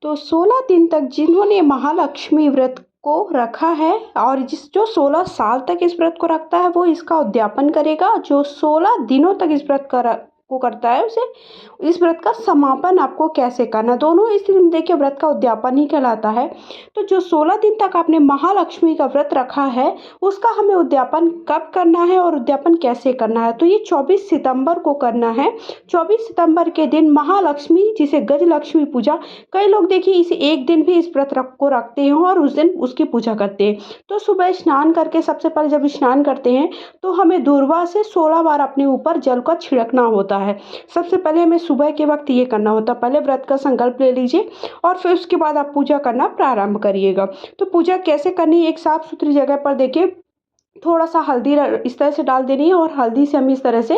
तो 16 दिन तक जिन्होंने महालक्ष्मी व्रत को रखा है और जो 16 साल तक इस व्रत को रखता है वो इसका उद्यापन करेगा। जो 16 दिनों तक इस व्रत को करता है उसे इस व्रत का समापन आपको कैसे करना, दोनों इस दिन देखिए व्रत का उद्यापन ही कहलाता है। तो जो 16 दिन तक आपने महालक्ष्मी का व्रत रखा है उसका हमें उद्यापन कब करना है और उद्यापन कैसे करना है, तो ये 24 सितंबर को करना है। 24 सितंबर के दिन महालक्ष्मी जिसे गजलक्ष्मी पूजा, कई लोग देखिए इस एक दिन भी इस व्रत को रखते हैं और उस दिन उसकी पूजा करते हैं। तो सुबह स्नान करके सबसे पहले जब स्नान करते हैं तो हमें दूर्वा से 16 बार अपने ऊपर जल का छिड़कना होता है। सबसे पहले हमें सुबह के वक्त ये करना होता है। पहले व्रत का संकल्प ले लीजिए और फिर उसके बाद आप पूजा करना प्रारंभ करिएगा। तो पूजा कैसे करनी है, एक साफ सुथरी जगह पर देखिए थोड़ा सा हल्दी इस तरह से डाल देनी है और हल्दी से हमें इस तरह से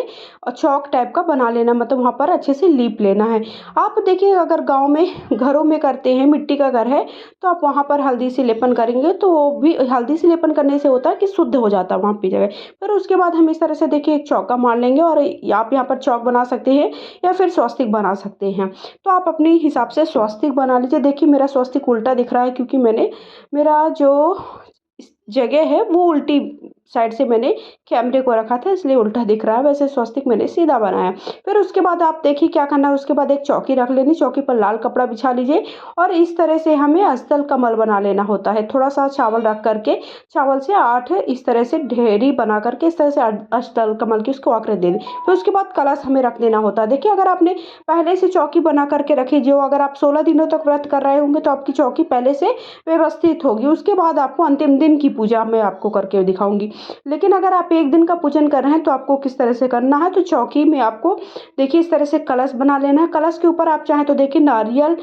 चौक टाइप का बना लेना, मतलब वहाँ पर अच्छे से लीप लेना है। आप देखिए अगर गांव में घरों में करते हैं, मिट्टी का घर है तो आप वहाँ पर हल्दी से लेपन करेंगे तो वो भी हल्दी से लेपन करने से होता है कि शुद्ध हो जाता है वहाँ की जगह। फिर उसके बाद हम इस तरह से देखिए एक चौका मार लेंगे और आप यहाँ पर चौक बना सकते हैं या फिर स्वस्तिक बना सकते हैं। तो आप अपने हिसाब से स्वस्तिक बना लीजिए। देखिए मेरा स्वस्तिक उल्टा दिख रहा है क्योंकि मैंने मेरा जो जगह है वो उल्टी साइड से मैंने कैमरे को रखा था इसलिए उल्टा दिख रहा है, वैसे स्वस्तिक मैंने सीधा बनाया। फिर उसके बाद आप देखिए क्या करना है, उसके बाद एक चौकी रख लेनी, चौकी पर लाल कपड़ा बिछा लीजिए और इस तरह से हमें अस्तल कमल बना लेना होता है। थोड़ा सा चावल रख करके चावल से 8 इस तरह से ढेरी बना करके इस तरह से अस्तल कमल की उसको आकृति दे दी। फिर उसके बाद कलश हमें रख देना होता है। देखिए अगर आपने पहले से चौकी बना करके रखी, जो अगर आप 16 दिनों तक व्रत कर रहे होंगे तो आपकी चौकी पहले से व्यवस्थित होगी। उसके बाद आपको अंतिम दिन की पूजा मैं आपको करके दिखाऊंगी। लेकिन अगर आप एक दिन का पूजन कर रहे हैं तो आपको किस तरह से करना है, तो चौकी में आपको देखिए इस तरह से कलश बना लेना है। कलश के ऊपर आप चाहें तो देखिए नारियल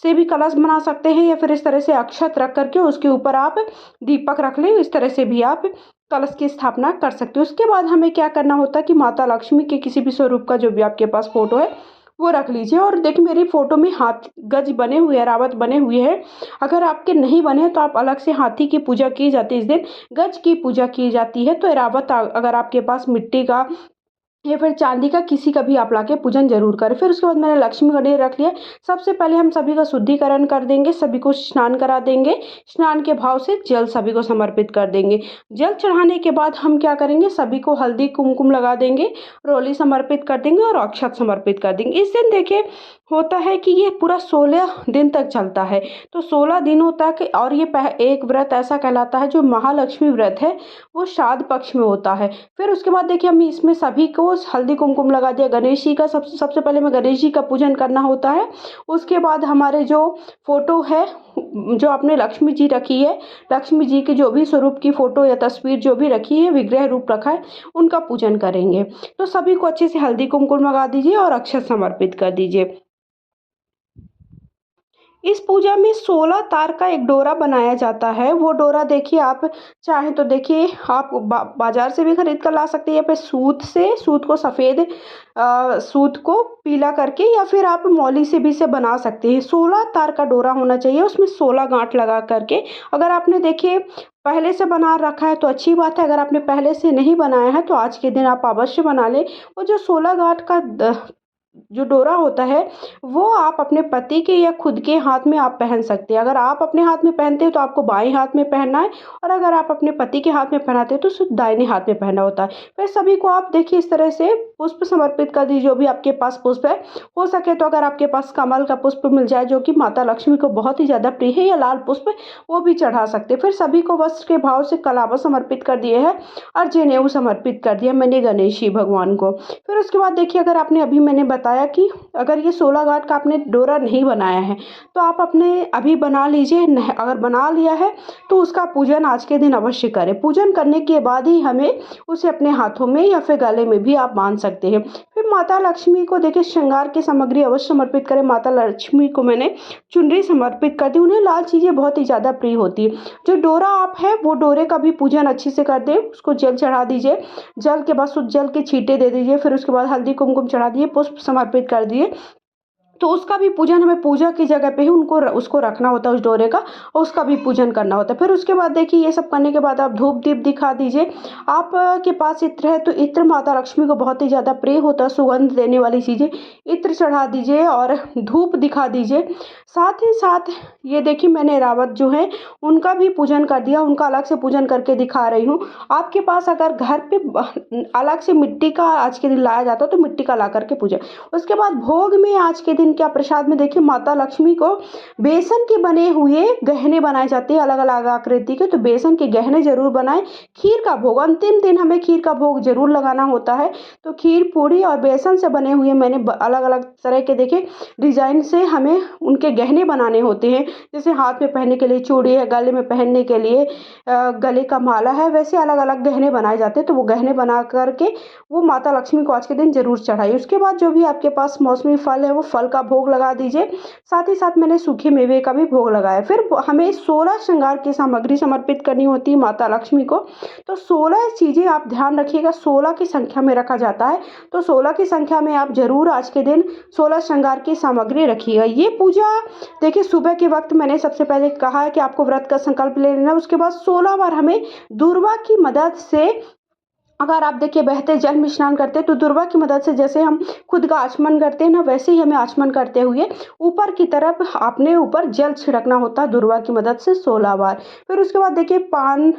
से भी कलश बना सकते हैं या फिर इस तरह से अक्षत रख करके उसके ऊपर आप दीपक रख लें, इस तरह से भी आप कलश की स्थापना कर सकते हो। उसके बाद हमें क्या करना होता है कि माता लक्ष्मी के किसी भी स्वरूप का जो भी आपके पास फोटो है वो रख लीजिए। और देखिए मेरी फोटो में हाथ गज बने हुए हैं, रावत बने हुए हैं। अगर आपके नहीं बने तो आप अलग से हाथी की पूजा की जाती है, इस दिन गज की पूजा की जाती है। तो रावत अगर आपके पास मिट्टी का या फिर चांदी का किसी का भी आप लाके पूजन जरूर करें। फिर उसके बाद मैंने लक्ष्मी गणेश रख लिया। सबसे पहले हम सभी का शुद्धिकरण कर देंगे, सभी को स्नान करा देंगे, स्नान के भाव से जल सभी को समर्पित कर देंगे। जल चढ़ाने के बाद हम क्या करेंगे, सभी को हल्दी कुमकुम लगा देंगे, रोली समर्पित कर देंगे और अक्षत समर्पित कर देंगे। इस दिन देखिए होता है कि ये पूरा 16 दिन तक चलता है। तो 16 दिनों तक, और ये एक व्रत ऐसा कहलाता है जो महालक्ष्मी व्रत है वो श्राद्ध पक्ष में होता है। फिर उसके बाद देखिए हम इसमें सभी को हल्दी कुमकुम लगा दिया। गणेश जी का सबसे पहले में गणेश जी का पूजन करना होता है। उसके बाद हमारे जो फोटो है, जो आपने लक्ष्मी जी रखी है, लक्ष्मी जी के जो भी स्वरूप की फोटो या तस्वीर जो भी रखी है, विग्रह रूप रखा है, उनका पूजन करेंगे। तो सभी को अच्छे से हल्दी कुमकुम लगा दीजिए और अक्षत समर्पित कर दीजिए। इस पूजा में 16 तार का एक डोरा बनाया जाता है। वो डोरा देखिए आप चाहें तो देखिए आप बाजार से भी खरीद कर ला सकते हैं, या फिर सूत को सफ़ेद सूत को पीला करके या फिर आप मौली से भी इसे बना सकते हैं। 16 तार का डोरा होना चाहिए, उसमें 16 गांठ लगा करके। अगर आपने देखिए पहले से बना रखा है तो अच्छी बात है, अगर आपने पहले से नहीं बनाया है तो आज के दिन आप अवश्य बना लें। वो जो 16 गांठ का जो डोरा होता है वो आप अपने पति के या खुद के हाथ में आप पहन सकते हैं। अगर आप अपने हाथ में पहनते हैं तो आपको बाएं हाथ में पहनना है, और अगर आप अपने पति के हाथ में पहनाते हैं तो सिर्फ दाहिने हाथ में पहनना होता है। फिर सभी को आप देखिए इस तरह से पुष्प समर्पित कर दीजिए, जो भी आपके पास पुष्प है। हो सके तो अगर आपके पास कमल का पुष्प मिल जाए जो कि माता लक्ष्मी को बहुत ही ज़्यादा प्रिय है, या लाल पुष्प, वो भी चढ़ा सकते हैं। फिर सभी को वस्त्र के भाव से कलावा समर्पित कर दिए है और जनेऊ समर्पित कर दिया मैंने गणेश जी भगवान को। फिर उसके बाद देखिए अगर आपने अभी मैंने बताया कि अगर ये 16 गांठ का आपने डोरा नहीं बनाया है तो आप अपने अभी बना लीजिए। अगर बना लिया है तो उसका पूजन आज के दिन अवश्य करें। पूजन करने के बाद ही हमें उसे अपने हाथों में या फिर गले में भी आप बांध सकते हैं। फिर माता लक्ष्मी को देखिए श्रृंगार की सामग्री अवश्य समर्पित करें। माता लक्ष्मी को मैंने चुनरी समर्पित कर दी, उन्हें लाल चीज़ें बहुत ही ज़्यादा प्रिय होती है। जो डोरा आप है वो डोरे का भी पूजन अच्छे से कर दें, उसको जल चढ़ा दीजिए। जल के बाद शुद्ध जल के छींटे दे दीजिए। फिर उसके बाद हल्दी कुमकुम चढ़ा दिए, पुष्प समर्पित कर दिए। तो उसका भी पूजन हमें पूजा की जगह पे ही उसको रखना होता है, उस डोरे का, और उसका भी पूजन करना होता है। फिर उसके बाद देखिए ये सब करने के बाद आप धूप दीप दिखा दीजिए। आप के पास इत्र है तो इत्र माता लक्ष्मी को बहुत ही ज़्यादा प्रिय होता है, सुगंध देने वाली चीज़ें, इत्र चढ़ा दीजिए और धूप दिखा दीजिए। साथ ही साथ ये देखिए मैंने रावत जो है उनका भी पूजन कर दिया, उनका अलग से पूजन करके दिखा रही हूँ। आपके पास अगर घर पे अलग से मिट्टी का आज के दिन लाया जाता है तो मिट्टी का ला करके पूजा। उसके बाद भोग में आज के दिन क्या प्रसाद में देखिए माता लक्ष्मी को बेसन के बने हुए गहने बनाए जाते हैं, अलग अलग आकृति के, तो बेसन के गहने जरूर बनाएं। खीर का भोग अंतिम दिन हमें खीर का भोग जरूर लगाना होता है, तो खीर पूरी और बेसन से बने हुए मैंने अलग अलग तरह के देखे डिजाइन से हमें उनके गहने बनाने होते हैं। जैसे हाथ में पहनने के लिए चूड़ी है, गले में पहनने के लिए गले का माला है, वैसे अलग अलग गहने बनाए जाते हैं। तो वो गहने बना करके वो माता लक्ष्मी को आज के दिन जरूर चढ़ाइए। उसके बाद जो भी आपके पास मौसमी फल है वो फल का भोग लगा दीजिए। साथ ही साथ मैंने सूखे मेवे का भी भोग लगाया। फिर हमें 16 श्रृंगार की सामग्री समर्पित करनी होती है माता लक्ष्मी को। तो 16 चीज़ें आप ध्यान रखिएगा, 16 की संख्या में रखा जाता है, तो 16 की संख्या में आप जरूर आज के दिन 16 श्रृंगार की सामग्री रखिएगा। ये पूजा देखिए सुबह के वक्त मैंने सबसे पहले कहा है कि आपको व्रत का संकल्प ले लेना। उसके बाद 16 बार हमें दुर्वा की मदद से, अगर आप देखिए बहते जल में स्नान करते हैं तो दुर्वा की मदद से जैसे हम खुद का आचमन करते हैं ना, वैसे ही हमें आचमन करते हुए ऊपर की तरफ अपने ऊपर जल छिड़कना होता है दुर्वा की मदद से 16 बार। फिर उसके बाद देखिए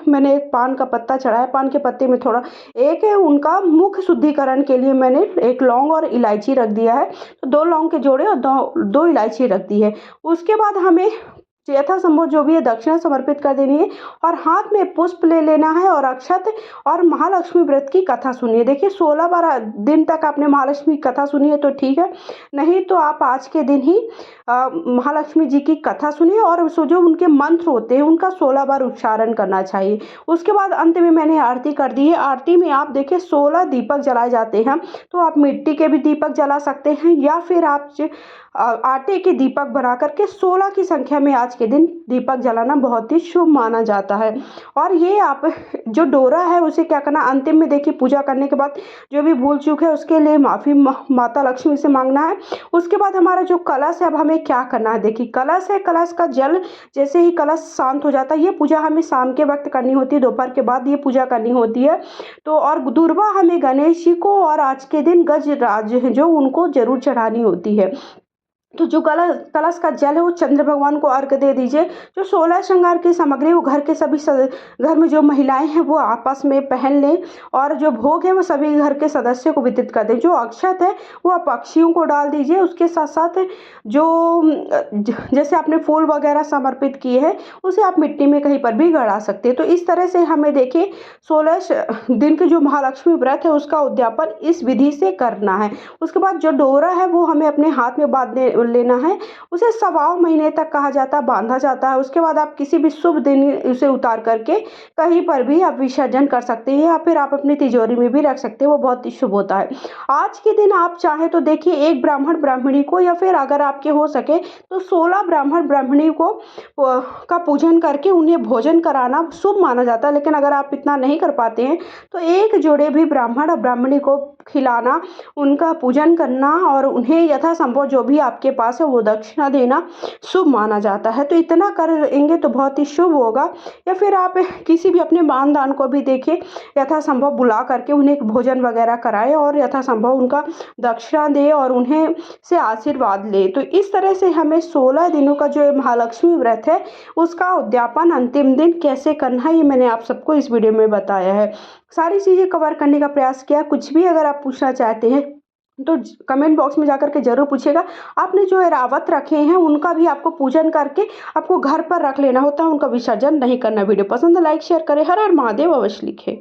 मैंने एक पान का पत्ता चढ़ाया, पान के पत्ते में थोड़ा एक है उनका मुख शुद्धिकरण के लिए मैंने एक लौंग और इलायची रख दिया है, तो 2 लौंग के जोड़े और दो इलायची रख दी है। उसके बाद हमें यथासंभव जो भी है दक्षिणा समर्पित कर देनी है और हाथ में पुष्प ले लेना है और अक्षत और महालक्ष्मी व्रत की कथा सुनिए। देखिए 16 बार दिन तक आपने महालक्ष्मी की कथा सुनी है तो ठीक है, नहीं तो आप आज के दिन ही महालक्ष्मी जी की कथा सुनिए और जो उनके मंत्र होते हैं उनका 16 बार उच्चारण करना चाहिए। उसके बाद अंत में मैंने आरती कर दी है। आरती में आप देखिए 16 दीपक जलाए जाते हैं, तो आप मिट्टी के भी दीपक जला सकते हैं या फिर आप आटे के दीपक बना करके 16 की संख्या में आज के दिन दीपक जलाना बहुत ही शुभ माना जाता है। और ये आप जो डोरा है उसे क्या करना, अंतिम में देखिए पूजा करने के बाद जो भी भूल चूक है उसके लिए माफ़ी माता लक्ष्मी से मांगना है। उसके बाद हमारा जो कलश है, अब हमें क्या करना है, देखिए कलश है, कलश का जल जैसे ही कलश शांत हो जाता है, ये पूजा हमें शाम के वक्त करनी होती है, दोपहर के बाद ये पूजा करनी होती है। तो और दुर्वा हमें गणेश जी को और आज के दिन गजराज है जो उनको जरूर चढ़ानी होती है। तो जो कलश का जल है वो चंद्र भगवान को अर्घ दे दीजिए। जो 16 श्रृंगार की सामग्री वो घर के सभी घर में जो महिलाएं हैं वो आपस में पहन लें और जो भोग है वो सभी घर के सदस्यों को वितरित कर दें। जो अक्षत है वो आप पक्षियों को डाल दीजिए। उसके साथ साथ जो जैसे आपने फूल वगैरह समर्पित किए हैं उसे आप मिट्टी में कहीं पर भी गड़ा सकते हैं। तो इस तरह से हमें देखिए 16 दिन के जो महालक्ष्मी व्रत है उसका उद्यापन इस विधि से करना है। उसके बाद जो डोरा है वो हमें अपने हाथ में बांधने लेना है, उसे 1.25 महीने तक कहा जाता है, बांधा जाता है। उसके बाद आप किसी भी शुभ दिन उसे उतार करके कहीं पर भी आप विसर्जन कर सकते हैं या फिर आप अपनी तिजोरी में भी रख सकते हैं, वो बहुत ही शुभ होता है। आज के दिन आप चाहे तो देखिए एक ब्राह्मण ब्राह्मणी को या फिर अगर आपके हो सके तो 16 ब्राह्मण ब्राह्मणी को का पूजन करके उन्हें भोजन कराना शुभ माना जाता है। लेकिन अगर आप इतना नहीं कर पाते हैं तो एक जोड़े भी ब्राह्मण और ब्राह्मणी को खिलाना, उनका पूजन करना और उन्हें यथासंभव जो भी आपके पास है वो दक्षिणा देना शुभ माना जाता है। तो इतना करेंगे तो बहुत ही शुभ होगा। या फिर आप किसी भी अपने मानदान को भी देखिए यथासंभव बुला करके उन्हें भोजन वगैरह कराए और यथासंभव उनका दक्षिणा दे और उन्हें से आशीर्वाद ले। तो इस तरह से हमें 16 दिनों का जो महालक्ष्मी व्रत है उसका उद्यापन अंतिम दिन कैसे करना है ये मैंने आप सबको इस वीडियो में बताया है। सारी चीज़ें कवर करने का प्रयास किया। कुछ भी अगर आप पूछना चाहते हैं तो कमेंट बॉक्स में जाकर के जरूर पूछिएगा। आपने जो रावत रखे हैं उनका भी आपको पूजन करके आपको घर पर रख लेना होता है, उनका विसर्जन नहीं करना। वीडियो पसंद है लाइक शेयर करें। हर हर महादेव अवश्य लिखें।